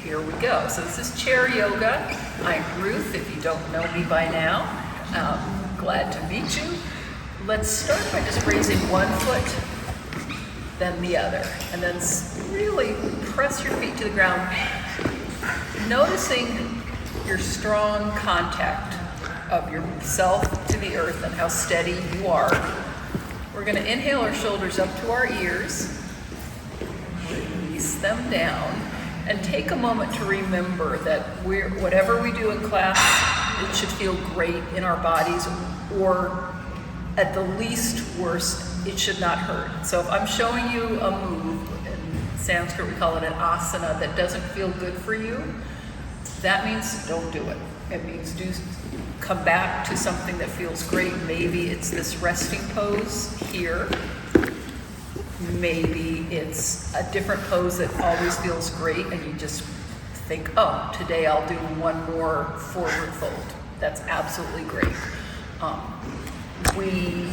Here we go. So this is chair yoga. I'm Ruth, if you don't know me by now. Glad to meet you. Let's start by just raising one foot, then the other. And then really press your feet to the ground, noticing your strong contact of yourself to the earth and how steady you are. We're going to inhale our shoulders up to our ears, release them down, and take a moment to remember that whatever we do in class, it should feel great in our bodies, or at the least worst, it should not hurt. So if I'm showing you a move, in Sanskrit we call it an asana, that doesn't feel good for you, that means don't do it. It means come back to something that feels great. Maybe it's this resting pose here. Maybe it's a different pose that always feels great and you just think, oh, today I'll do one more forward fold. That's absolutely great. We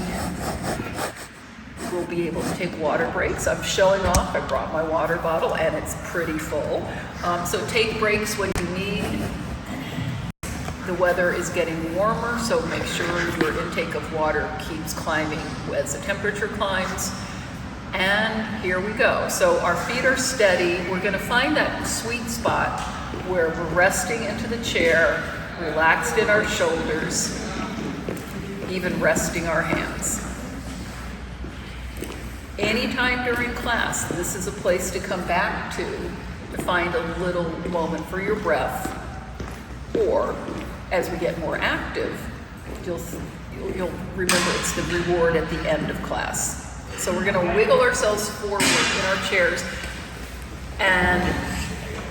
will be able to take water breaks. I'm showing off. I brought my water bottle and it's pretty full. So take breaks when you need. The weather is getting warmer, so make sure your intake of water keeps climbing as the temperature climbs. And here we go. So our feet are steady. We're going to find that sweet spot where we're resting into the chair, relaxed in our shoulders, even resting our hands. Anytime during class, this is a place to come back to find a little moment for your breath. Or, as we get more active, you'll remember it's the reward at the end of class. So we're going to wiggle ourselves forward in our chairs and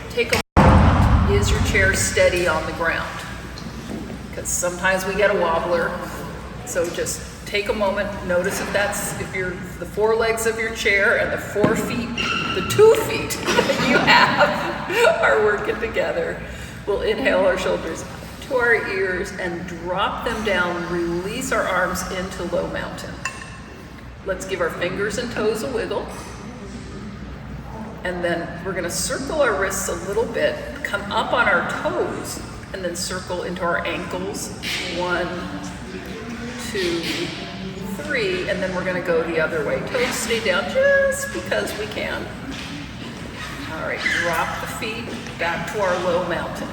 take a moment. Is your chair steady on the ground? Because sometimes we get a wobbler. So just take a moment, notice if you're the four legs of your chair and the 4 feet, the 2 feet that you have are working together. We'll inhale our shoulders to our ears and drop them down, release our arms into low mountain. Let's give our fingers and toes a wiggle. And then we're going to circle our wrists a little bit, come up on our toes, and then circle into our ankles. 1, 2, 3, and then we're going to go the other way. Toes stay down just because we can. All right, drop the feet back to our low mountain.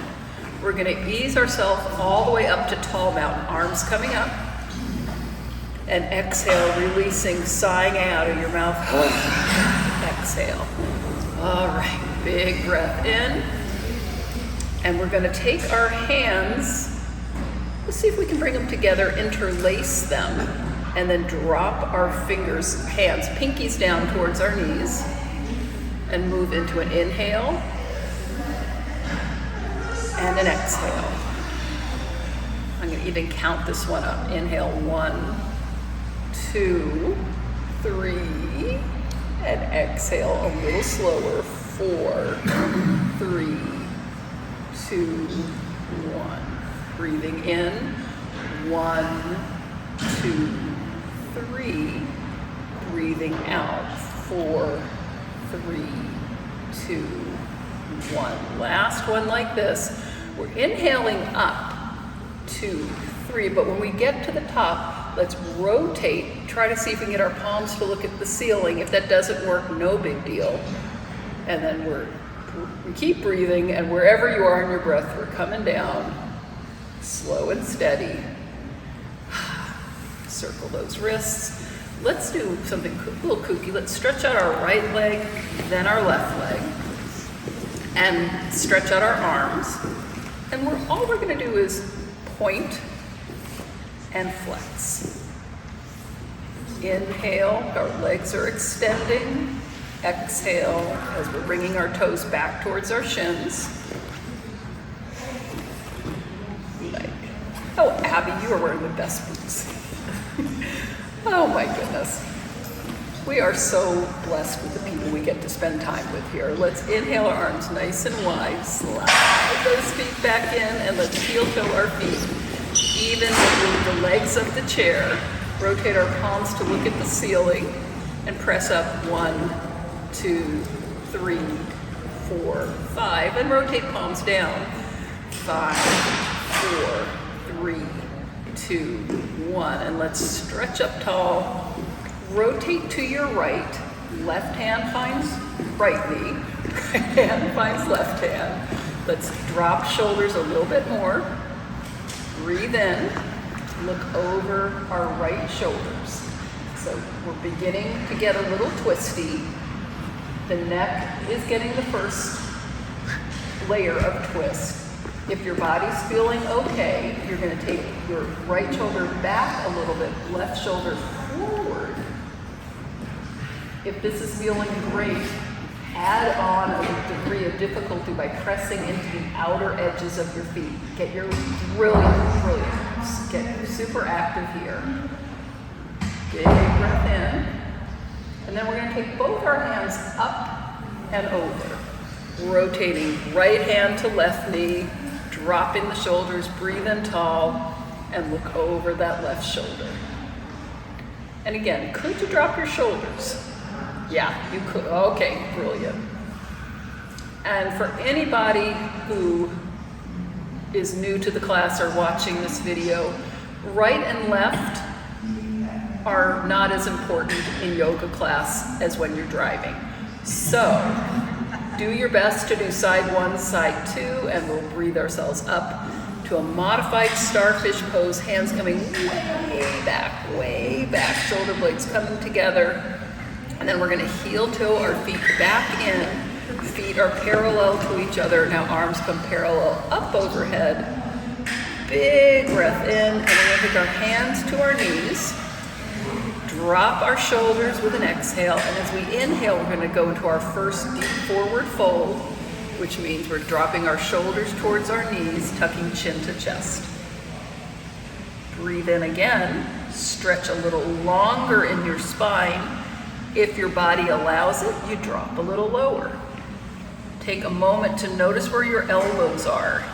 We're going to ease ourselves all the way up to tall mountain, arms coming up. And exhale, releasing, sighing out of your mouth. Exhale. All right, big breath in. And we're going to take our hands, let's see if we can bring them together, interlace them, and then drop our hands, pinkies down towards our knees, and move into an inhale and an exhale. I'm going to even count this one up. Inhale, 1, 2, 3, and exhale a little slower. 4, 3, 2, 1. Breathing in. 1, 2, 3. Breathing out. 4, 3, 2, 1. Last one like this. We're inhaling up. 2, 3, but when we get to the top, let's rotate, try to see if we can get our palms to look at the ceiling. If that doesn't work, no big deal. And then we keep breathing, and wherever you are in your breath, we're coming down, slow and steady. Circle those wrists. Let's do something a little kooky. Let's stretch out our right leg, then our left leg, and stretch out our arms. And all we're going to do is point and flex. Inhale, our legs are extending. Exhale, as we're bringing our toes back towards our shins. Oh, Abby, you are wearing the best boots. Oh my goodness. We are so blessed with the people we get to spend time with here. Let's inhale our arms nice and wide. Slide those feet back in, and let's heel toe our feet. Even with the legs of the chair, rotate our palms to look at the ceiling and press up 1, 2, 3, 4, 5, and rotate palms down. 5, 4, 3, 2, 1, and let's stretch up tall. Rotate to your right. Left hand finds right knee. Right hand finds left hand. Let's drop shoulders a little bit more. Breathe in. Look over our right shoulders. So we're beginning to get a little twisty. The neck is getting the first layer of twist. If your body's feeling okay, you're going to take your right shoulder back a little bit, left shoulder forward. If this is feeling great, add on a degree of difficulty by pressing into the outer edges of your feet. Get your brilliant. Get super active here. Big breath in. And then we're going to take both our hands up and over. Rotating right hand to left knee, dropping the shoulders, breathe in tall, and look over that left shoulder. And again, could you drop your shoulders? Yeah, you could. Okay, brilliant. And for anybody who is new to the class or watching this video, right and left are not as important in yoga class as when you're driving. So do your best to do side 1, side 2, and we'll breathe ourselves up to a modified starfish pose, hands coming way back, shoulder blades coming together. And then we're going to heel toe our feet back in. Feet are parallel to each other. Now arms come parallel up overhead. Big breath in, and we're going to take our hands to our knees. Drop our shoulders with an exhale, and as we inhale, we're going to go into our first deep forward fold, which means we're dropping our shoulders towards our knees, tucking chin to chest. Breathe in again. Stretch a little longer in your spine. If your body allows it, you drop a little lower. Take a moment to notice where your elbows are.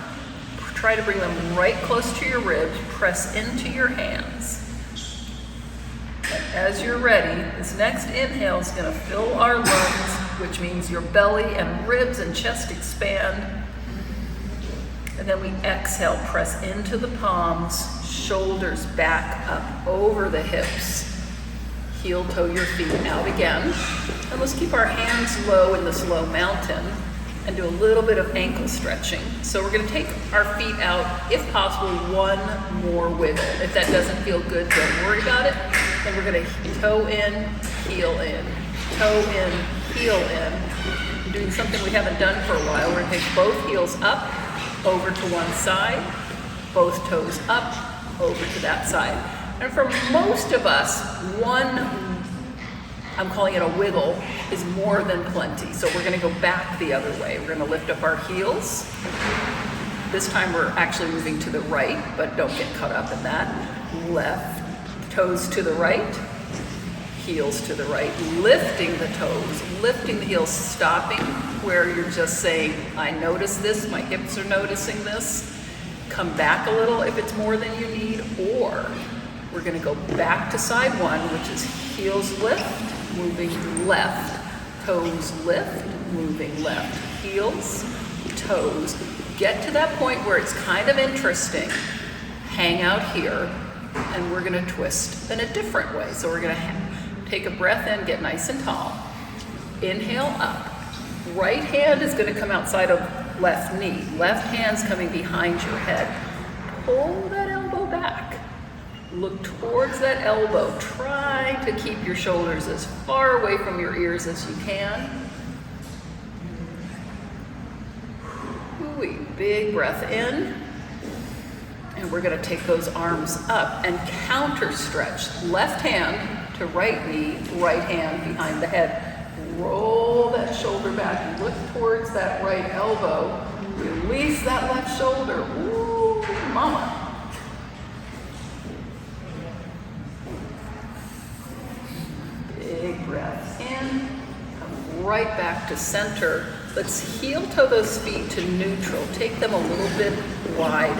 Try to bring them right close to your ribs. Press into your hands. And as you're ready, this next inhale is going to fill our lungs, which means your belly and ribs and chest expand. And then we exhale, press into the palms, shoulders back up over the hips. Heel toe your feet out again. And let's keep our hands low in this low mountain and do a little bit of ankle stretching. So we're going to take our feet out, if possible, one more wiggle. If that doesn't feel good, don't worry about it. Then we're going to toe in, heel in, toe in, heel in. We're doing something we haven't done for a while. We're going to take both heels up, over to one side, both toes up, over to that side. And for most of us, one, I'm calling it a wiggle, is more than plenty. So we're going to go back the other way. We're going to lift up our heels. This time we're actually moving to the right, but don't get caught up in that. Left, toes to the right, heels to the right, lifting the toes, lifting the heels, stopping where you're just saying, I notice this, my hips are noticing this. Come back a little if it's more than you need, or we're going to go back to side 1, which is heels lift, moving left, toes lift, moving left, heels, toes. Get to that point where it's kind of interesting. Hang out here, and we're going to twist in a different way. So we're going to take a breath in, get nice and tall. Inhale up. Right hand is going to come outside of left knee. Left hand's coming behind your head. Pull that elbow back. Look towards that elbow. Try to keep your shoulders as far away from your ears as you can. Big breath in. And we're going to take those arms up and counter stretch. Left hand to right knee, right hand behind the head. Roll that shoulder back, look towards that right elbow. Release that left shoulder. Ooh, mama. Big breath in. Come right back to center. Let's heel toe those feet to neutral. Take them a little bit wide.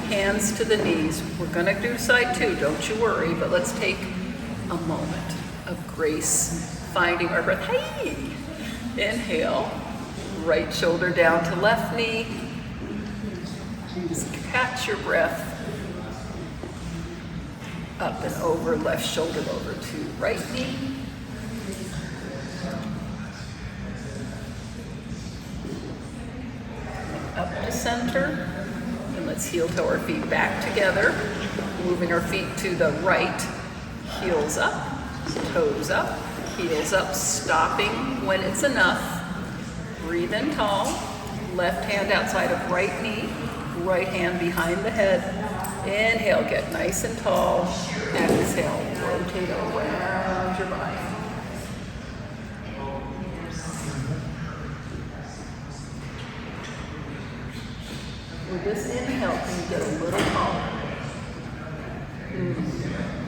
Hands to the knees. We're going to do side 2, don't you worry, but let's take a moment of grace, finding our breath. Hey! Inhale, Right shoulder down to left knee. Just catch your breath. Up and over, left shoulder over to right knee. Up to center. And let's heel toe our feet back together. Moving our feet to the right. Heels up, toes up, heels up, stopping when it's enough. Breathe in tall. Left hand outside of right knee. Right hand behind the head. Inhale, get nice and tall. Exhale, rotate around your body. With this inhale, can you get a little taller?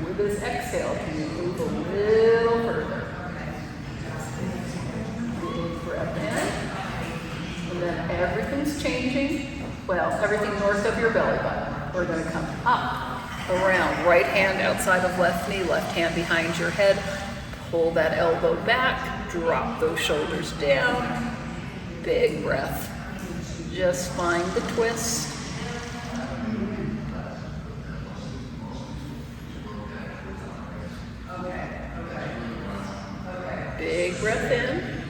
With this exhale, can you move a little further? Big breath in. And then everything's changing. Well, everything north of your belly button. We're going to come up, around. Right hand outside of left knee, left hand behind your head. Pull that elbow back. Drop those shoulders down. Big breath. Just find the twist. Big breath in.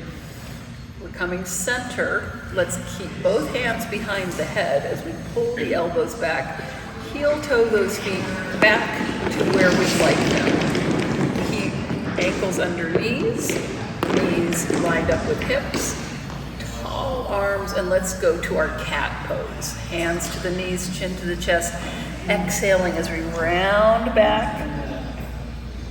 We're coming center. Let's keep both hands behind the head as we pull the elbows back. Heel toe those feet back to where we'd like them. Keep ankles under knees, knees lined up with hips. Arms, and let's go to our cat pose. Hands to the knees, chin to the chest. Exhaling as we round back.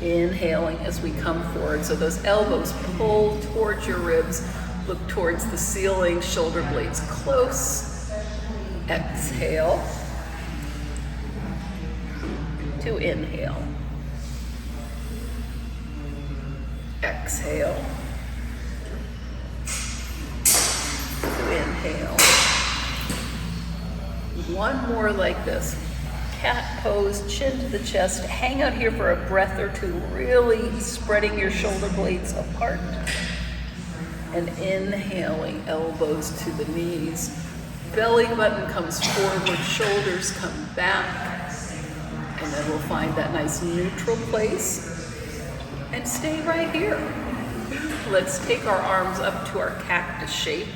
Inhaling as we come forward. So those elbows pull towards your ribs. Look towards the ceiling, shoulder blades close. Exhale to inhale. Exhale. Inhale. One more like this. Cat pose, chin to the chest. Hang out here for a breath or two, really spreading your shoulder blades apart. And inhaling, elbows to the knees. Belly button comes forward, shoulders come back. And then we'll find that nice neutral place. And stay right here. Let's take our arms up to our cactus shape,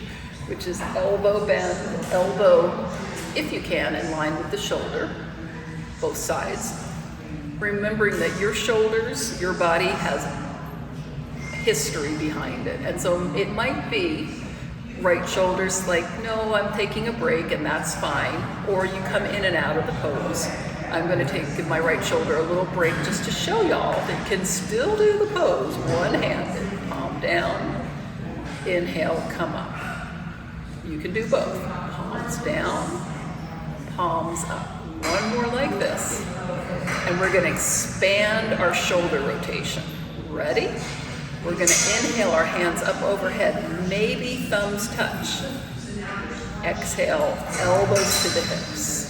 which is elbow bend, elbow, if you can, in line with the shoulder, both sides. Remembering that your shoulders, your body has history behind it. And so it might be right shoulders like, no, I'm taking a break and that's fine. Or you come in and out of the pose. I'm gonna give my right shoulder a little break just to show y'all that you can still do the pose, one-handed, palm down, inhale, come up. You can do both. Palms down, palms up. One more like this. And we're gonna expand our shoulder rotation. Ready? We're gonna inhale our hands up overhead, maybe thumbs touch. Exhale, elbows to the hips.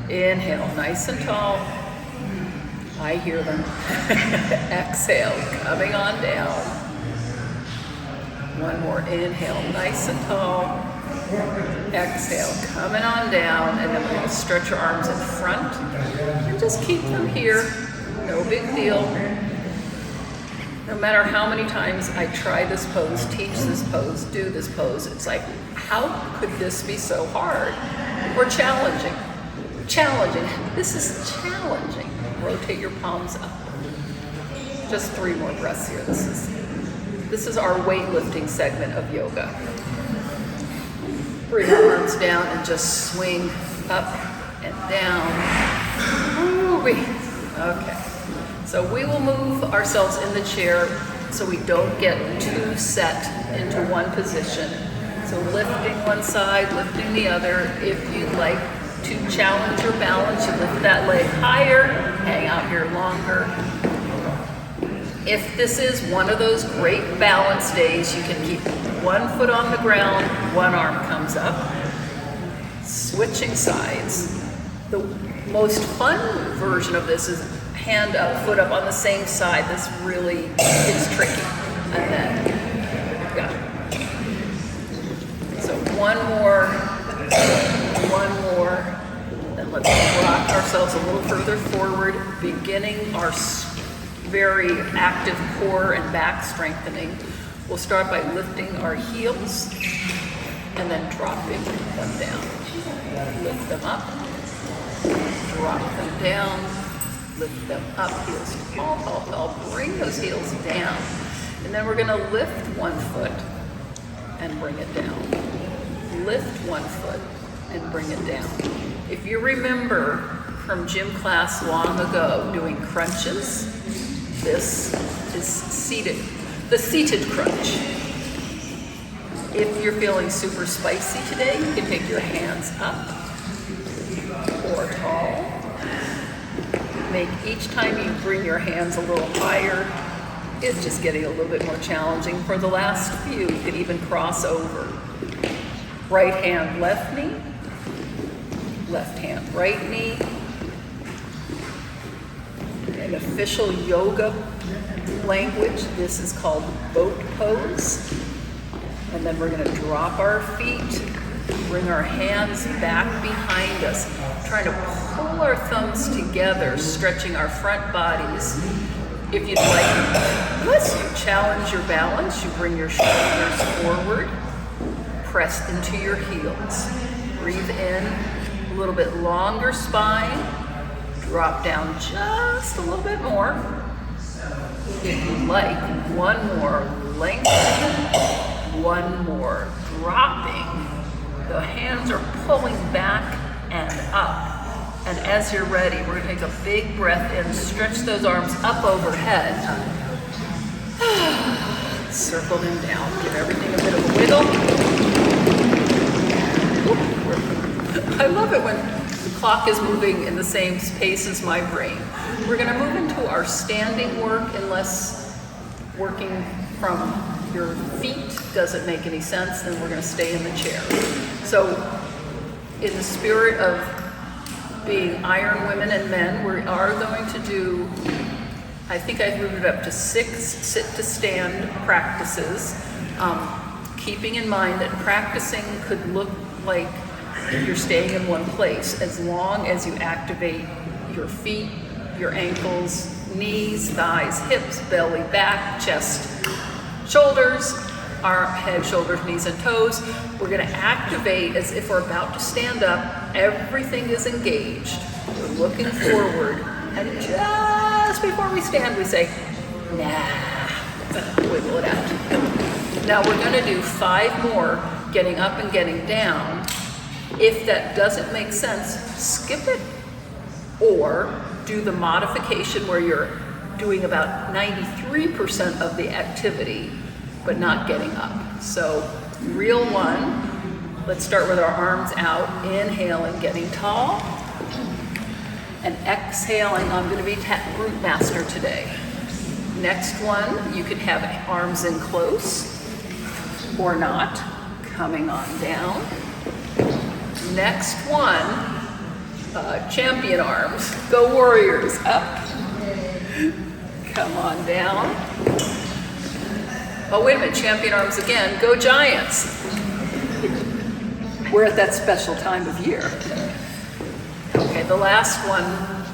Inhale, nice and tall. I hear them. Exhale, coming on down. One more inhale, nice and tall. Exhale, coming on down, and then we're going to stretch your arms in front and just keep them here. No big deal. No matter how many times I try this pose, teach this pose, do this pose, it's like, how could this be so hard or challenging? Challenging. This is challenging. Rotate your palms up. Just 3 more breaths here. This is our weightlifting segment of yoga. Bring our arms down and just swing up and down. Okay. So we will move ourselves in the chair so we don't get too set into one position. So lifting one side, lifting the other. If you'd like to challenge your balance, you lift that leg higher, hang out here longer. If this is one of those great balance days, you can keep one foot on the ground, one arm comes up. Switching sides. The most fun version of this is hand up, foot up on the same side. This really is tricky. And then, one more, and let's rock ourselves a little further forward, beginning our very active core and back strengthening. We'll start by lifting our heels and then dropping them down. Lift them up, drop them down, lift them up, heels tall, tall, tall. Bring those heels down. And then we're gonna lift one foot and bring it down. Lift one foot and bring it down. If you remember from gym class long ago doing crunches, this is the seated crunch. If you're feeling super spicy today, you can take your hands up or tall. Make each time you bring your hands a little higher, it's just getting a little bit more challenging. For the last few, you could even cross over. Right hand, left knee. Left hand, right knee. In official yoga language, this is called boat pose. And then we're going to drop our feet, bring our hands back behind us, trying to pull our thumbs together, stretching our front bodies. If you'd like, let's challenge your balance. You bring your shoulders forward, press into your heels. Breathe in, a little bit longer spine. Drop down just a little bit more. If you'd like, one more lengthening, one more dropping. The hands are pulling back and up. And as you're ready, we're gonna take a big breath in, stretch those arms up overhead. Circle them down, give everything a bit of a wiggle. I love it when the clock is moving in the same pace as my brain. We're gonna move into our standing work unless working from your feet doesn't make any sense, then we're gonna stay in the chair. So in the spirit of being iron women and men, we are going to do, I think I've moved it up to 6 sit to stand practices, keeping in mind that practicing could look like you're staying in one place as long as you activate your feet, your ankles, knees, thighs, hips, belly, back, chest, shoulders, arm, head, shoulders, knees, and toes. We're gonna activate as if we're about to stand up. Everything is engaged. We're looking forward. And just before we stand, we say, nah, wiggle it out. Now we're gonna do 5 more, getting up and getting down. If that doesn't make sense, skip it, or do the modification where you're doing about 93% of the activity, but not getting up. So, reel 1, let's start with our arms out, inhaling, getting tall, and exhaling. I'm gonna be Brute Master today. Next one, you can have arms in close, or not, coming on down. Next one, champion arms. Go warriors, up. Come on down. Oh, wait a minute, champion arms again. Go giants. We're at that special time of year. Okay, the last one,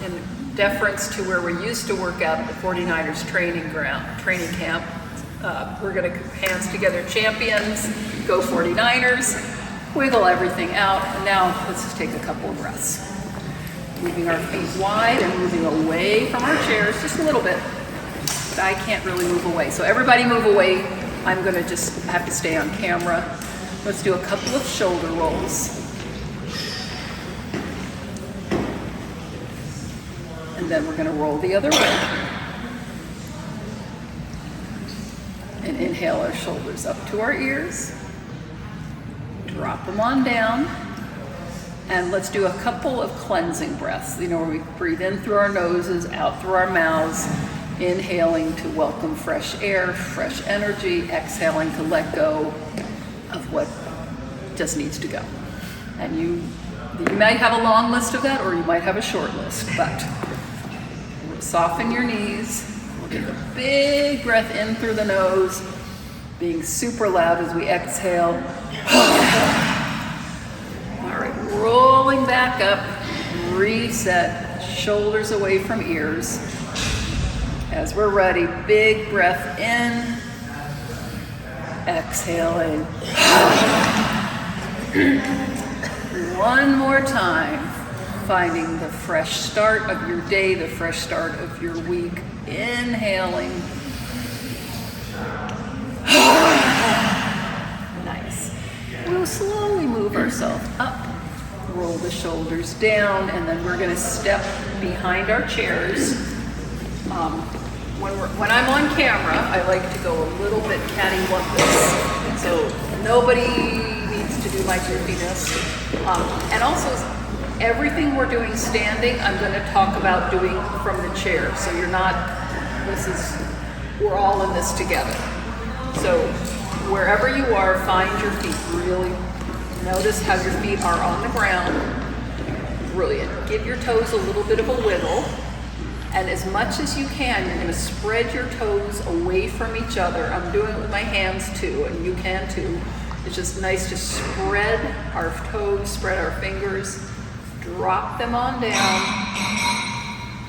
in deference to where we used to work out at the 49ers training camp, we're gonna hands together, champions, go 49ers. Wiggle everything out, and now let's just take a couple of breaths. Moving our feet wide and moving away from our chairs just a little bit. But I can't really move away, so everybody move away. I'm gonna just have to stay on camera. Let's do a couple of shoulder rolls. And then we're gonna roll the other way. And inhale our shoulders up to our ears. Drop them on down, and let's do a couple of cleansing breaths. You know, where we breathe in through our noses, out through our mouths, inhaling to welcome fresh air, fresh energy, exhaling to let go of what just needs to go. And you might have a long list of that, or you might have a short list, but soften your knees. We'll take a big breath in through the nose, being super loud as we exhale. back up, reset, shoulders away from ears. As we're ready, big breath in, exhale in. One more time, finding the fresh start of your day, the fresh start of your week. Inhaling. Nice. We'll slowly move ourselves up, roll the shoulders down, and then we're going to step behind our chairs. When I'm on camera, I like to go a little bit cattywampus, so nobody needs to do my goofiness. And also, everything we're doing standing, I'm going to talk about doing from the chair. So we're all in this together. So wherever you are, find your feet. Really notice how your feet are on the ground. Brilliant. Give your toes a little bit of a wiggle. And as much as you can, you're going to spread your toes away from each other. I'm doing it with my hands too, and you can too. It's just nice to spread our toes, spread our fingers, drop them on down.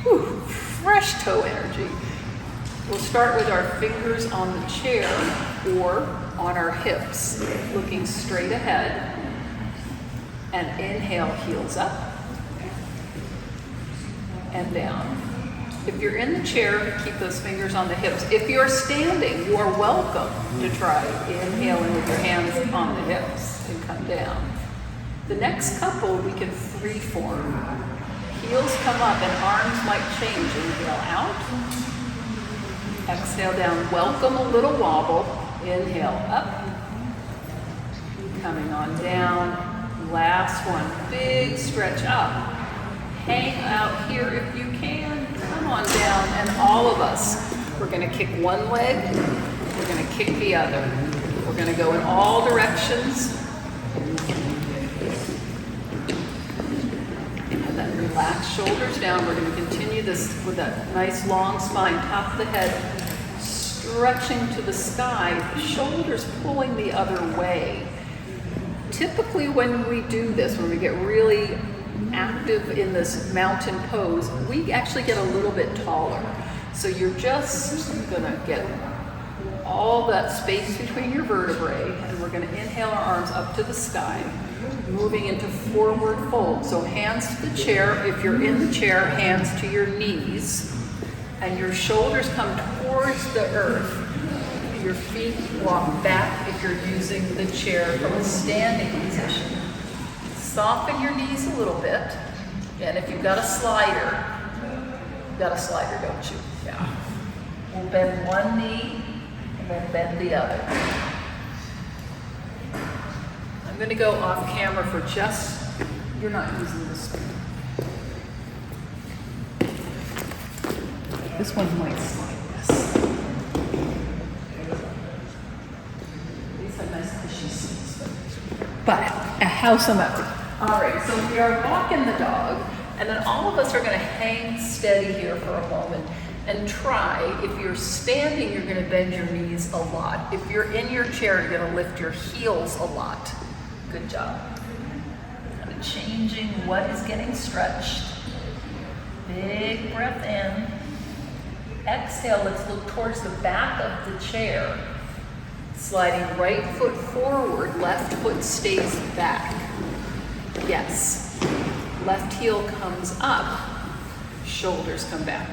Whew, fresh toe energy. We'll start with our fingers on the chair or on our hips, looking straight ahead. And inhale, heels up and down. If you're in the chair, keep those fingers on the hips. If you're standing, you are welcome to try inhaling with your hands on the hips and come down. The next couple, we can freeform. Heels come up and arms might change. Inhale out. Exhale down. Welcome a little wobble. Inhale up. Coming on down. Last one. Big stretch up. Hang out here if you can. Come on down. And all of us, we're going to kick one leg. We're going to kick the other. We're going to go in all directions. And then relax shoulders down. We're going to continue this with that nice long spine, top of the head, stretching to the sky, shoulders pulling the other way. Typically when we do this, when we get really active in this mountain pose, we actually get a little bit taller. So you're just gonna get all that space between your vertebrae, and we're gonna inhale our arms up to the sky, moving into forward fold. So hands to the chair. If you're in the chair, hands to your knees, and your shoulders come towards the earth. Your feet walk back if you're using the chair from a standing position. Soften your knees a little bit, and if you've got a slider, don't you? Yeah. We'll bend one knee and then bend the other. I'm going to go off camera for you're not using this. This one might slide this. These have nice cushy seats, but a house of memory. All right, so we are walking the dog, and then all of us are going to hang steady here for a moment and try. If you're standing, you're going to bend your knees a lot. If you're in your chair, you're going to lift your heels a lot. Good job. Kind of changing what is getting stretched. Big breath in. Exhale, let's look towards the back of the chair. Sliding right foot forward, left foot stays back. Yes. Left heel comes up, shoulders come back.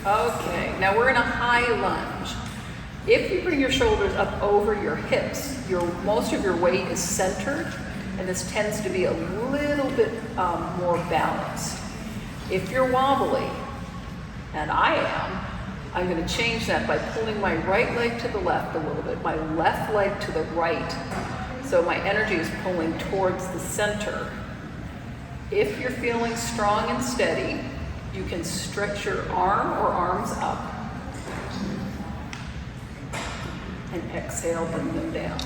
Okay, now we're in a high lunge. If you bring your shoulders up over your hips, most of your weight is centered, and this tends to be a little bit more balanced. If you're wobbly, and I am, I'm going to change that by pulling my right leg to the left a little bit, my left leg to the right. So my energy is pulling towards the center. If you're feeling strong and steady, you can stretch your arm or arms up. And exhale, bring them down.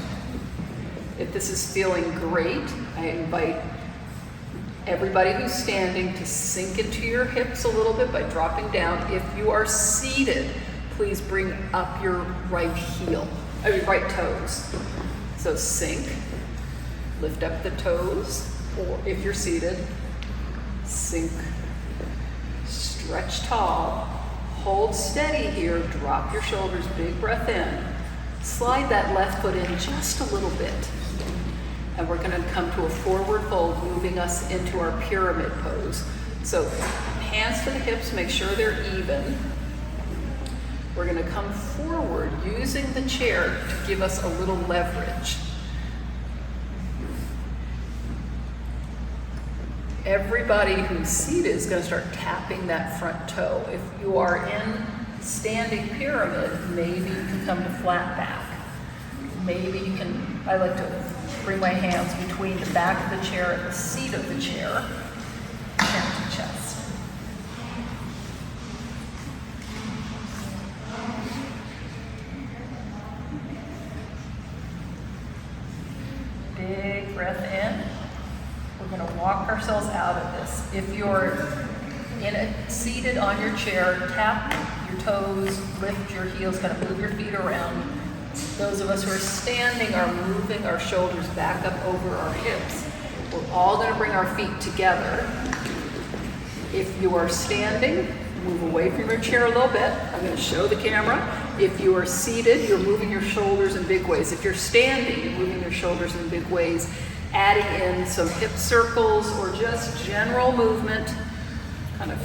If this is feeling great, I invite everybody who's standing to sink into your hips a little bit by dropping down. If you are seated, please bring up your right toes. So sink, lift up the toes, or if you're seated, sink, stretch tall, hold steady here, drop your shoulders, big breath in. Slide that left foot in just a little bit. And we're gonna come to a forward fold, moving us into our pyramid pose. So hands to the hips, make sure they're even. We're gonna come forward using the chair to give us a little leverage. Everybody who's seated is gonna start tapping that front toe. If you are in standing pyramid, maybe you can come to flat back. Maybe you can, I like to bring my hands between the back of the chair and the seat of the chair, chin to chest. Big breath in. We're going to walk ourselves out of this. If you're seated on your chair, tap your toes, lift your heels, kind of move your feet around. Those of us who are standing are moving our shoulders back up over our hips. We're all going to bring our feet together. If you are standing, move away from your chair a little bit. I'm going to show the camera. If you are seated, you're moving your shoulders in big ways. If you're standing, you're moving your shoulders in big ways, adding in some hip circles or just general movement, kind of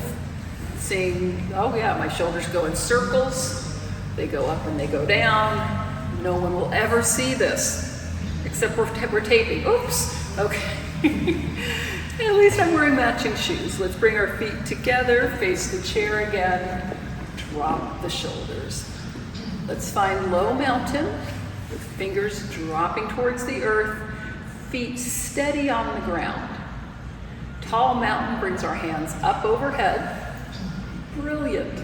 seeing, oh yeah, my shoulders go in circles. They go up and they go down. No one will ever see this, except we're taping. Oops, okay. At least I'm wearing matching shoes. Let's bring our feet together, face the chair again, drop the shoulders. Let's find low mountain, with fingers dropping towards the earth, feet steady on the ground. Tall mountain brings our hands up overhead. Brilliant.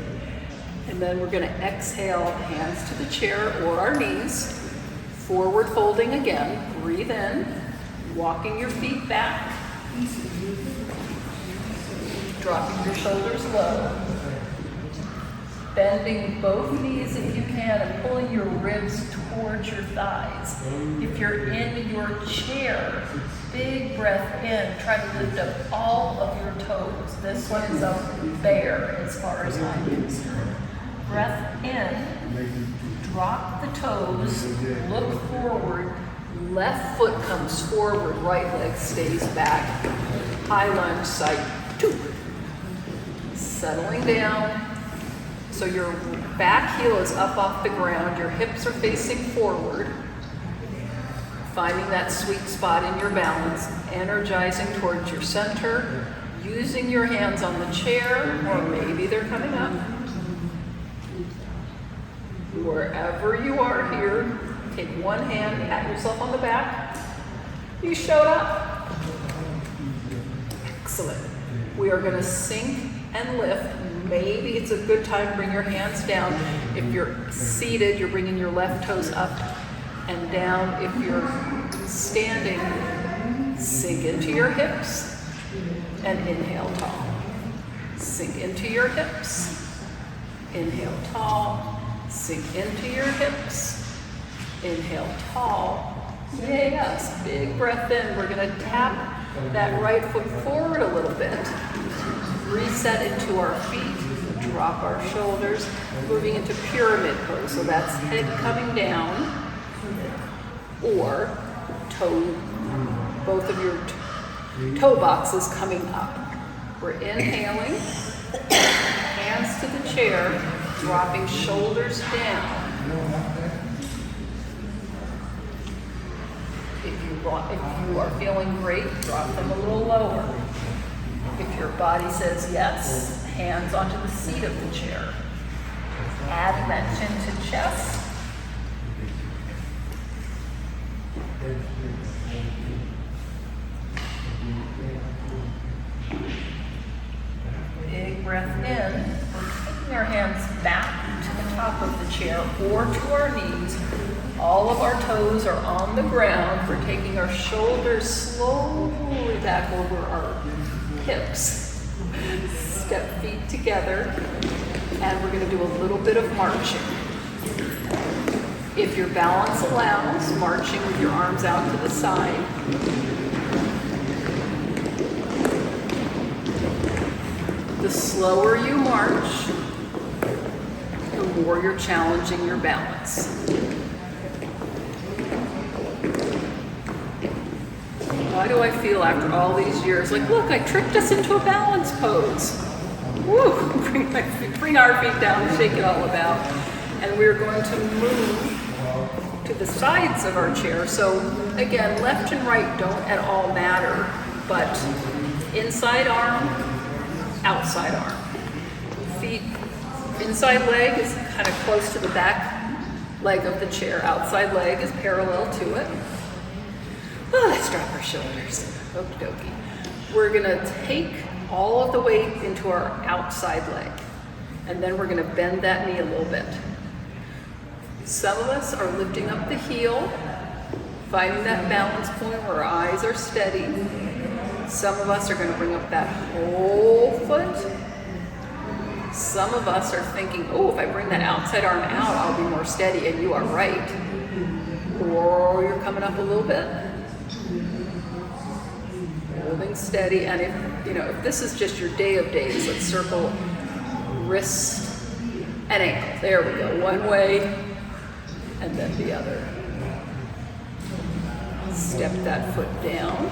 And then we're going to exhale, hands to the chair or our knees, forward folding again. Breathe in, walking your feet back, dropping your shoulders low, bending both knees if you can and pulling your ribs towards your thighs. If you're in your chair, big breath in, try to lift up all of your toes. This one is a bear as far as I'm concerned. Breath in, drop the toes, look forward, left foot comes forward, right leg stays back, high lunge, side two. Settling down, so your back heel is up off the ground, your hips are facing forward, finding that sweet spot in your balance, energizing towards your center, using your hands on the chair, or maybe they're coming up. Wherever you are here, take one hand, pat yourself on the back. You showed up. Excellent. We are going to sink and lift. Maybe it's a good time to bring your hands down. If you're seated, you're bringing your left toes up and down. If you're standing, sink into your hips and inhale tall. Sink into your hips, inhale tall. Sink into your hips, inhale tall. Yes, big breath in. We're going to tap that right foot forward a little bit. Reset into our feet, drop our shoulders, moving into pyramid pose. So that's head coming down or toe, both of your toe boxes coming up. We're inhaling, hands to the chair, dropping shoulders down. If you are feeling great, drop them a little lower. If your body says yes, hands onto the seat of the chair. Adding that chin to chest. Big breath in. We're taking our hands back to the top of the chair or to our knees. All of our toes are on the ground. We're taking our shoulders slowly back over our hips. Step feet together. And we're going to do a little bit of marching. If your balance allows, marching with your arms out to the side. slower you march, the more you're challenging your balance. Why do I feel after all these years like, look, I tricked us into a balance pose. Woo! Bring our feet down, shake it all about. And we're going to move to the sides of our chair. So again, left and right don't at all matter, but inside arm, outside arm. Feet, inside leg is kind of close to the back leg of the chair. Outside leg is parallel to it. Oh, let's drop our shoulders. Okie dokie. We're gonna take all of the weight into our outside leg, and then we're gonna bend that knee a little bit. Some of us are lifting up the heel, finding that balance point where our eyes are steady. Some of us are going to bring up that whole foot. Some of us are thinking, oh, if I bring that outside arm out, I'll be more steady, and you are right. Or you're coming up a little bit. Holding steady, and if this is just your day of days, let's circle wrist and ankle. There we go, one way, and then the other. Step that foot down.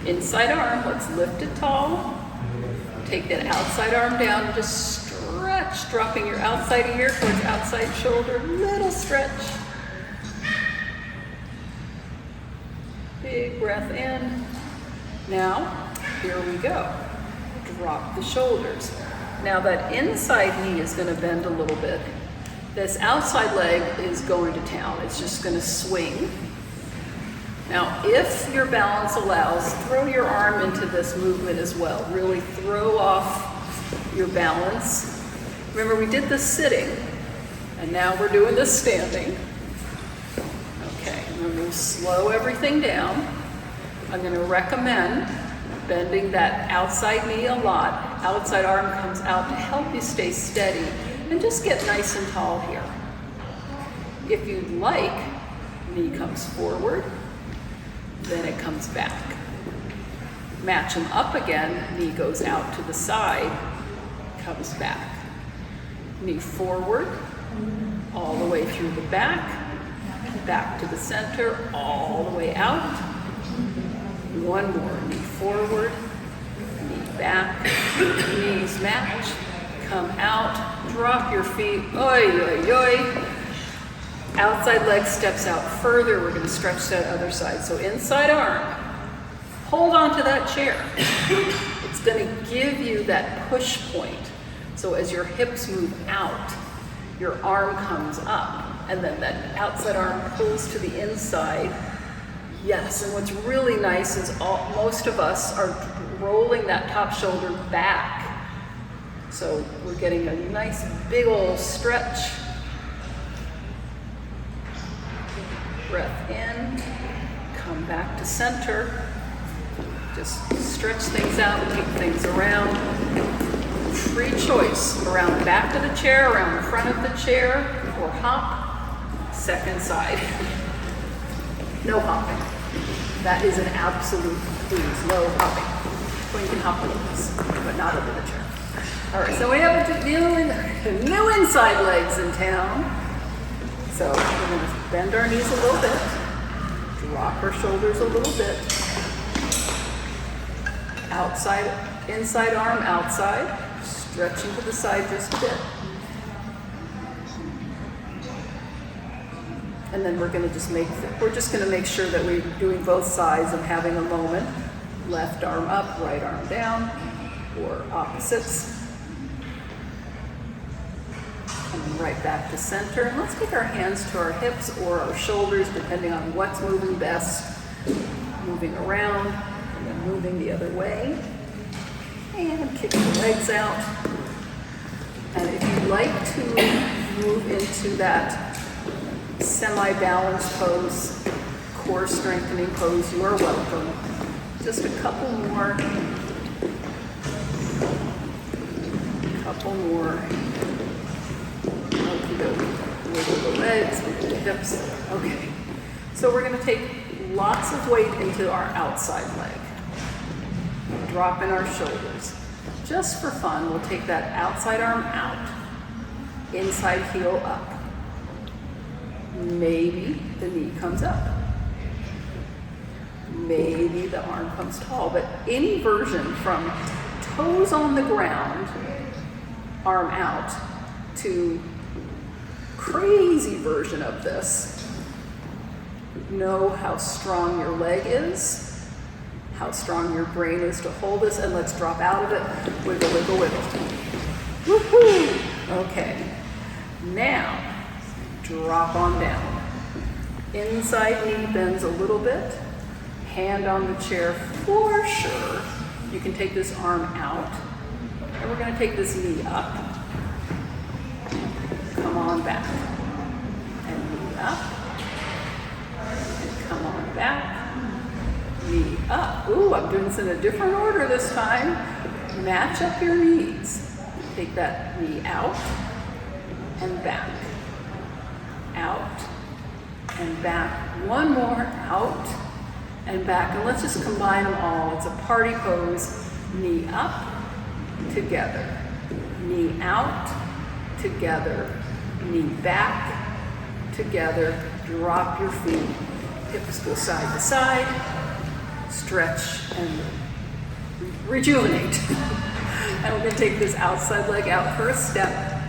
Inside arm, let's lift it tall. Take that outside arm down and just stretch, dropping your outside ear towards outside shoulder. Little stretch. Big breath in. Now, here we go. Drop the shoulders. Now that inside knee is going to bend a little bit. This outside leg is going to town. It's just going to swing. Now, if your balance allows, throw your arm into this movement as well. Really throw off your balance. Remember, we did this sitting, and now we're doing this standing. Okay, and then we'll slow everything down. I'm going to recommend bending that outside knee a lot. Outside arm comes out to help you stay steady. And just get nice and tall here. If you'd like, knee comes forward, then it comes back. Match them up again, knee goes out to the side, comes back. Knee forward, all the way through the back to the center, all the way out. One more, knee forward, knee back, knees match. Come out, drop your feet, oi, oi, oi. Outside leg steps out further. We're going to stretch that other side. So inside arm, hold on to that chair. It's going to give you that push point. So as your hips move out, your arm comes up, and then that outside arm pulls to the inside. Yes, and what's really nice is most of us are rolling that top shoulder back. So we're getting a nice big old stretch. Breath in, come back to center. Just stretch things out, take things around. Free choice, around the back of the chair, around the front of the chair, or hop, second side. No hopping. That is an absolute please, no hopping. Well, you can hop a little bit, but not over the chair. All right, so we have new inside legs in town. So we're going to bend our knees a little bit, drop our shoulders a little bit. Outside, inside arm, outside, stretching to the side just a bit. And then we're just going to make sure that we're doing both sides and having a moment. Left arm up, right arm down, or opposites. And then right back to center. And let's take our hands to our hips or our shoulders, depending on what's moving best. Moving around and then moving the other way. And kick the legs out. And if you'd like to move into that semi-balanced pose, core strengthening pose, you are welcome. Just a couple more. Wiggle the legs, wiggle the hips. Okay. So we're going to take lots of weight into our outside leg. Drop in our shoulders. just for fun, we'll take that outside arm out, inside heel up. Maybe the knee comes up. Maybe the arm comes tall, but any version from toes on the ground, arm out, to crazy version of this. Know how strong your leg is, how strong your brain is to hold this, and let's drop out of it. Wiggle, wiggle, wiggle. Woohoo! Okay. Now, drop on down. Inside knee bends a little bit. Hand on the chair for sure. You can take this arm out. And we're going to take this knee up. Come on back. And knee up. And come on back. Knee up. Ooh, I'm doing this in a different order this time. Match up your knees. Take that knee out and back. Out and back. One more. Out and back. And let's just combine them all. It's a party pose. Knee up, together. Knee out, together. Knee back, together. Drop your feet. Hips go side to side. Stretch and rejuvenate. And we're going to take this outside leg out for a step.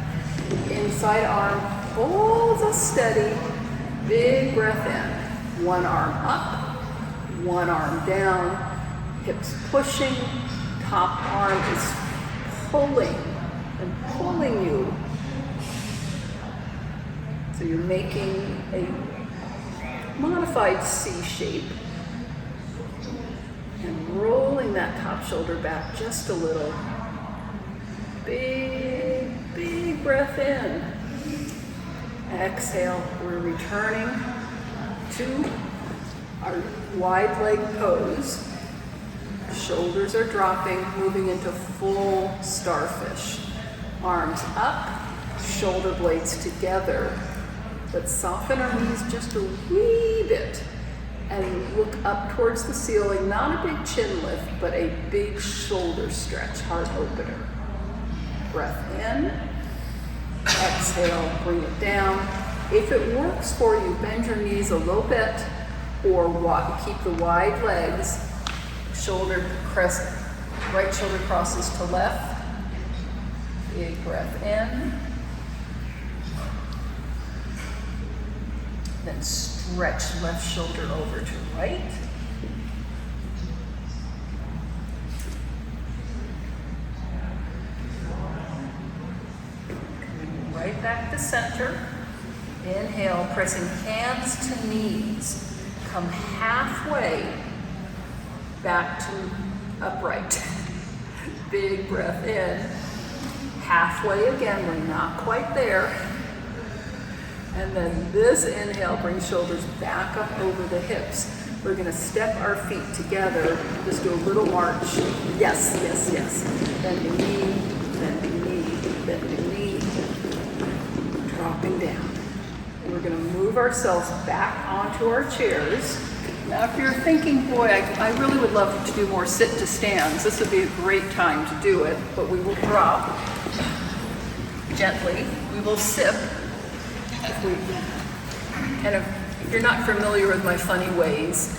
Inside arm holds us steady. Big breath in. One arm up, one arm down. Hips pushing. Top arm is pulling and pulling you. So you're making a modified C shape and rolling that top shoulder back just a little. Big, big breath in. Exhale, we're returning to our wide leg pose. Shoulders are dropping, moving into full starfish. Arms up, shoulder blades together. Let's soften our knees just a wee bit and look up towards the ceiling. Not a big chin lift, but a big shoulder stretch, heart opener. Breath in. Exhale, bring it down. If it works for you, bend your knees a little bit or keep the wide legs. Shoulder crest, right shoulder crosses to left. Big breath in. Then stretch left shoulder over to right. Coming right back to center. Inhale, pressing hands to knees. Come halfway back to upright. Big breath in. Halfway again, we're not quite there. And then this inhale brings shoulders back up over the hips. We're gonna step our feet together. Just do a little march. Yes, yes, yes. Bend the knee, bend the knee, bend the knee. Dropping down. And we're gonna move ourselves back onto our chairs. Now if you're thinking, boy, I really would love to do more sit to stands, this would be a great time to do it, but we will drop gently. We will sip. And if you're not familiar with my funny ways,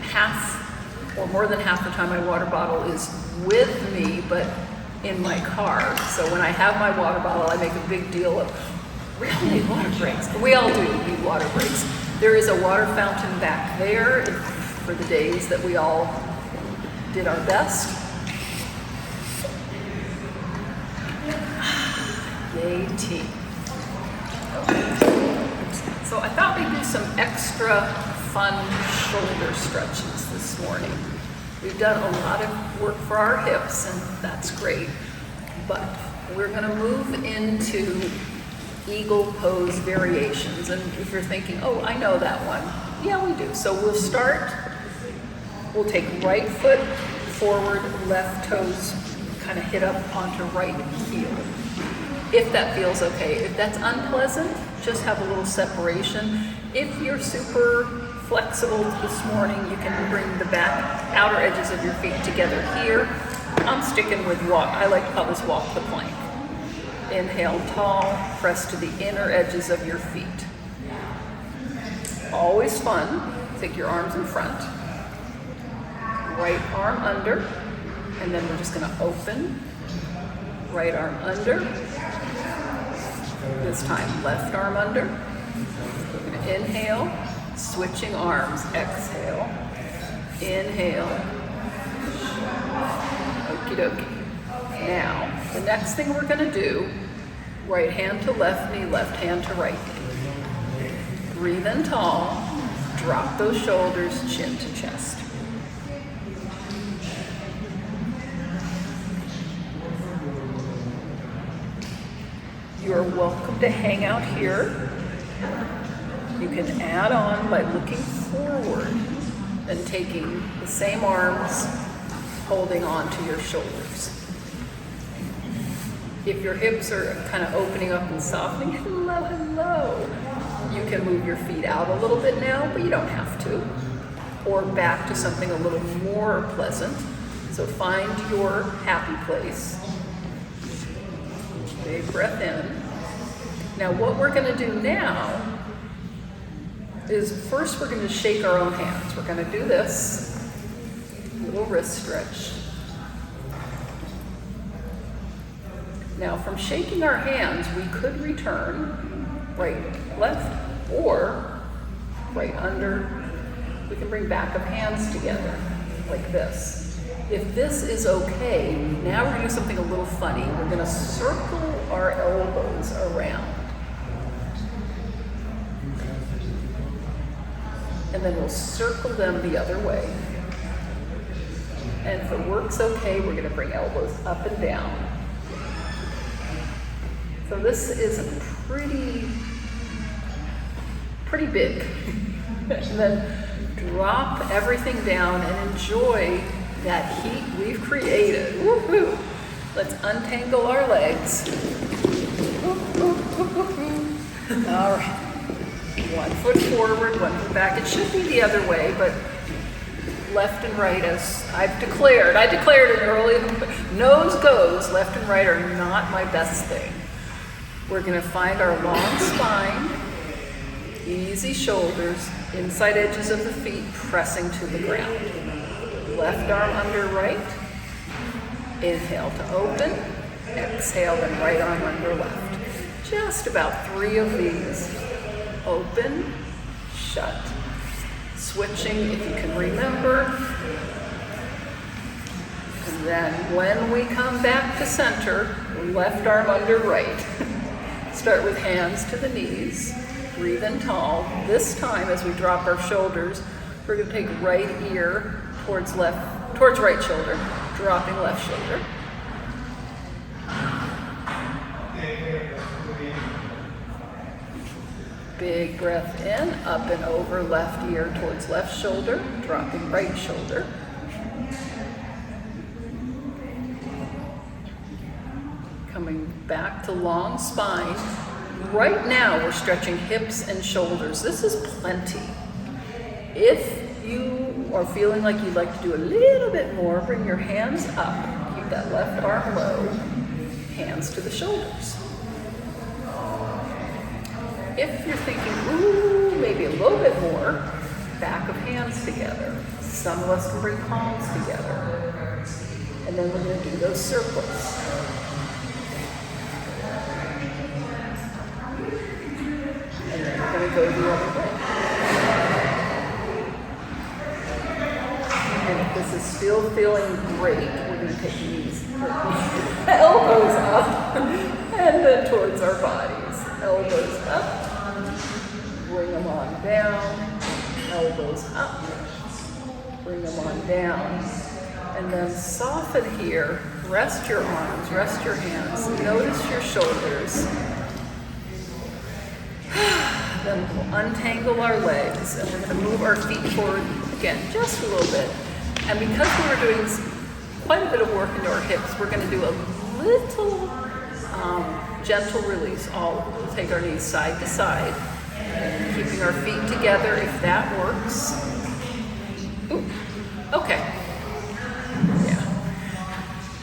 half or more than half the time my water bottle is with me, but in my car. So when I have my water bottle, I make a big deal of, we all need water breaks. We all do need water breaks. There is a water fountain back there for the days that we all did our best. Yay, tea. So I thought we'd do some extra fun shoulder stretches this morning. We've done a lot of work for our hips, and that's great. But we're going to move into eagle pose variations. And if you're thinking, oh, I know that one. Yeah, we do. So we'll start. We'll take right foot forward, left toes kind of hit up onto right heel. If that feels okay. If that's unpleasant, just have a little separation. If you're super flexible this morning, you can bring the back outer edges of your feet together here. I'm sticking with walk. I like to call this walk the plank. Inhale tall, press to the inner edges of your feet. Always fun. Take your arms in front. Right arm under, and then we're just going to open. Right arm under. This time, left arm under. We're going to inhale, switching arms. Exhale. Inhale. Okie dokie. Now, the next thing we're going to do, right hand to left knee, left hand to right knee. Breathe in tall. Drop those shoulders, chin to chest. You are welcome to hang out here. You can add on by looking forward and taking the same arms, holding on to your shoulders. If your hips are kind of opening up and softening, hello, hello. You can move your feet out a little bit now, but you don't have to. Or back to something a little more pleasant. So find your happy place. Big breath in. Now what we're going to do now is first we're going to shake our own hands. We're going to do this, little wrist stretch. Now from shaking our hands, we could return right, left, or right under. We can bring back of hands together like this. If this is okay, now we're going to do something a little funny. We're going to circle our elbows around. And then we'll circle them the other way. And if it works okay, we're going to bring elbows up and down. So this is pretty big. And then drop everything down and enjoy that heat we've created. Woo-hoo. Let's untangle our legs. All right. 1 foot forward, 1 foot back. It should be the other way, but left and right, as I've declared. I declared it early. Nose goes, left and right are not my best thing. We're going to find our long spine, easy shoulders, inside edges of the feet pressing to the ground. Left arm under right. Inhale to open. Exhale, then right arm under left. Just about 3 of these. Open, shut. Switching if you can remember. And then when we come back to center, left arm under right. Start with hands to the knees. Breathe in tall. This time as we drop our shoulders, we're going to take right ear towards right shoulder, dropping left shoulder. Big breath in, up and over left ear towards left shoulder, dropping right shoulder. Coming back to long spine. Right now we're stretching hips and shoulders. This is plenty. If you are feeling like you'd like to do a little bit more, bring your hands up. Keep that left arm low. Hands to the shoulders. If you're thinking, ooh, maybe a little bit more, back of hands together. Some of us can bring palms together. And then we're going to do those circles. And then we're going to go the other way. And if this is still feeling great, we're going to take these elbows up and then towards our bodies. Elbows up, bring them on down, elbows up, bring them on down, and then soften here, rest your arms, rest your hands, notice your shoulders. Then we'll untangle our legs, and we're going to move our feet forward again, just a little bit. And because we were doing quite a bit of work into our hips, we're going to do a little gentle release. We'll take our knees side to side, keeping our feet together if that works. Ooh, okay. Yeah.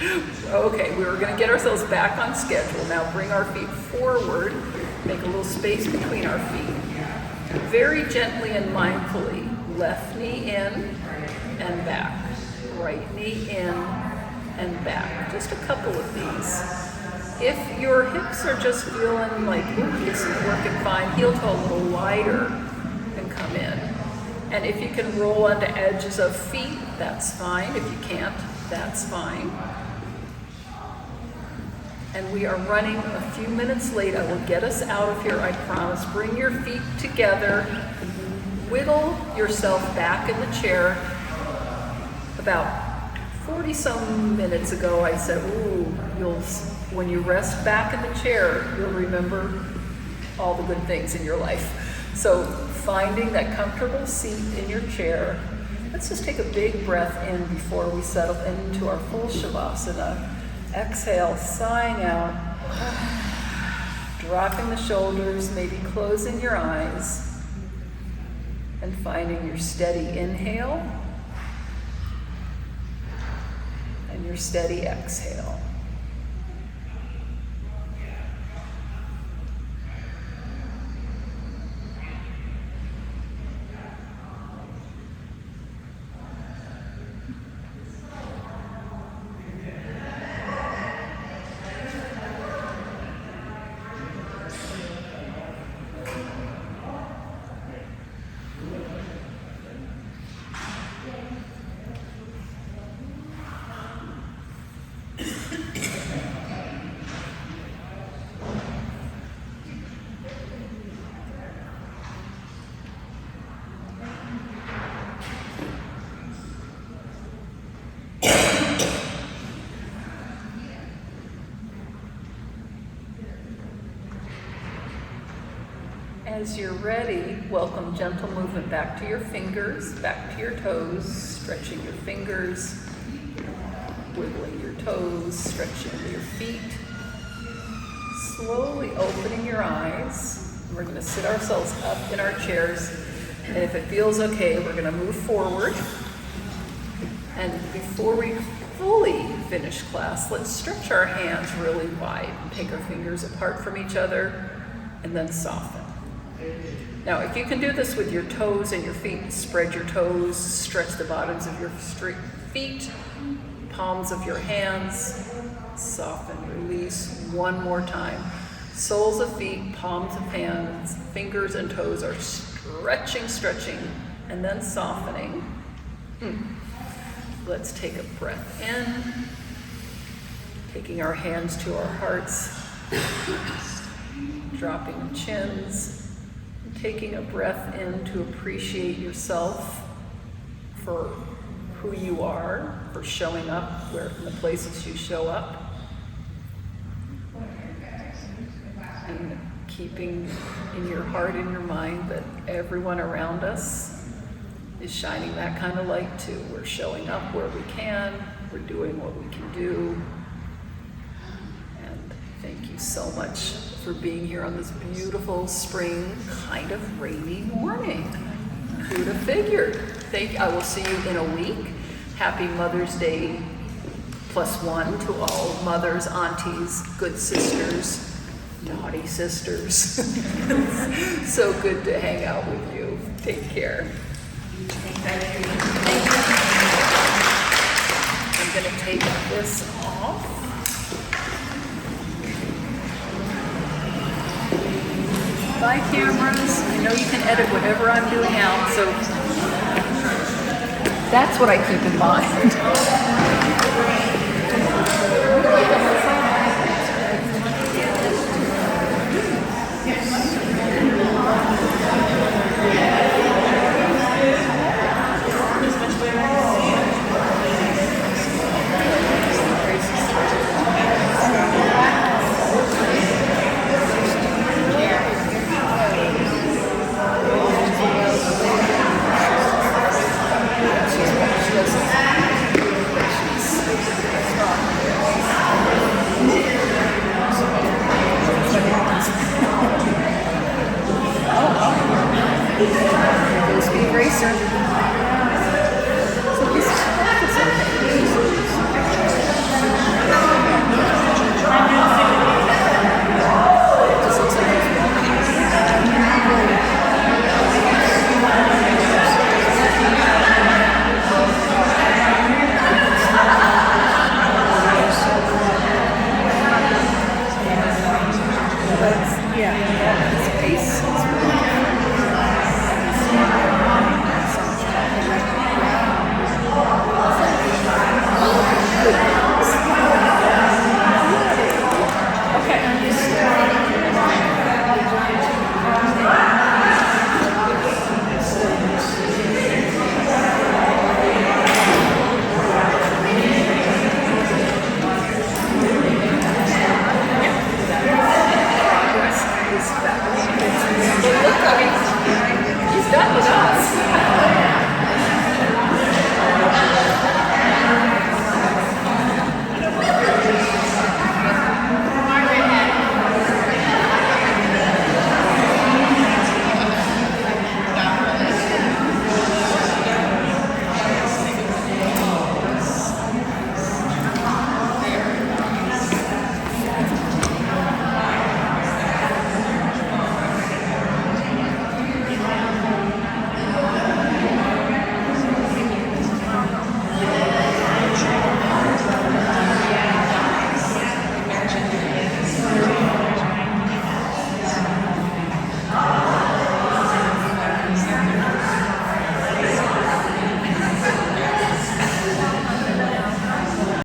Okay, we were going to get ourselves back on schedule. Now bring our feet forward, make a little space between our feet. Very gently and mindfully, left knee in and back, right knee in and back. Just a couple of these. If your hips are just feeling like, ooh, this is working fine, heel toe a little wider and come in. And if you can roll onto edges of feet, that's fine. If you can't, that's fine. And we are running a few minutes late. I will get us out of here, I promise. Bring your feet together. Wiggle yourself back in the chair. About 40-some minutes ago, I said, ooh, when you rest back in the chair, you'll remember all the good things in your life. So finding that comfortable seat in your chair. Let's just take a big breath in before we settle into our full Shavasana. Exhale, sighing out, dropping the shoulders, maybe closing your eyes, and finding your steady inhale and your steady exhale. As you're ready, welcome gentle movement back to your fingers, back to your toes, stretching your fingers, wiggling your toes, stretching your feet, slowly opening your eyes. We're going to sit ourselves up in our chairs, and if it feels okay, we're going to move forward. And before we fully finish class, let's stretch our hands really wide and take our fingers apart from each other, and then soften. Now, if you can do this with your toes and your feet, spread your toes, stretch the bottoms of your feet, palms of your hands, soften, release. One more time. Soles of feet, palms of hands, fingers and toes are stretching, and then softening. Let's take a breath in, taking our hands to our hearts, dropping chins. Taking a breath in to appreciate yourself for who you are, for showing up in the places you show up. And keeping in your heart and your mind that everyone around us is shining that kind of light too. We're showing up where we can, we're doing what we can do. And thank you so much for being here on this beautiful spring, kind of rainy morning. Who'd have figured? I will see you in a week. Happy Mother's Day +1 to all mothers, aunties, good sisters, naughty sisters. So good to hang out with you. Take care. Thank you. I'm going to take this off. Bye, cameras. I know you can edit whatever I'm doing out, so that's what I keep in mind.